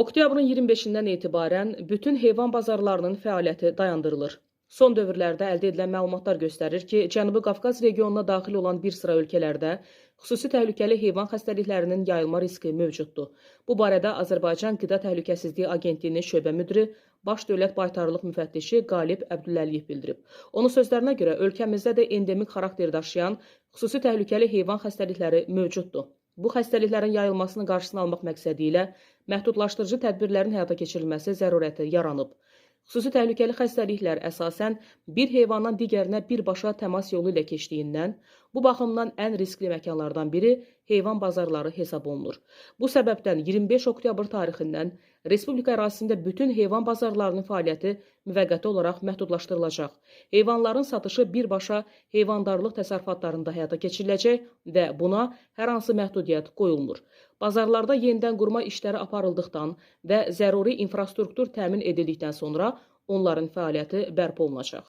Oktyabrın 25-dən etibarən bütün heyvan bazarlarının fəaliyyəti dayandırılır. Son dövrlərdə əldə edilən məlumatlar göstərir ki, Cənubi Qafqaz regionuna daxil olan bir sıra ölkələrdə xüsusi təhlükəli heyvan xəstəliklərinin yayılma riski mövcuddur. Bu barədə Azərbaycan Qida Təhlükəsizliyi Agentliyinin şöbə müdiri, Baş Dövlət Baytarlıq Müfəttişi Qalib Əbdülləliyev bildirib. Onun sözlərinə görə ölkəmizdə də endemik xarakter daşıyan xüsusi təhlükəli heyvan xəstəlikləri mövcuddur. Bu xəstəliklərin yayılmasını qarşısını almaq məqsədi ilə məhdudlaşdırıcı tədbirlərin həyata keçirilməsi zərurəti yaranıb. Xüsusi təhlükəli xəstəliklər əsasən bir heyvandan digərinə birbaşa təmas yolu ilə keçdiyindən, bu baxımdan ən riskli məkanlardan biri heyvan bazarları hesab olunur. Bu səbəbdən 25 oktyabr tarixindən Respublika ərazisində bütün heyvan bazarlarının fəaliyyəti müvəqqəti olaraq məhdudlaşdırılacaq. Heyvanların satışı birbaşa heyvandarlıq təsərrüfatlarında həyata keçiriləcək və buna hər hansı məhdudiyyət qoyulmur. Bazarlarda yenidən qurma işləri aparıldıqdan və zəruri infrastruktur təmin edildikdən sonra onların fəaliyyəti bərpa olunacaq.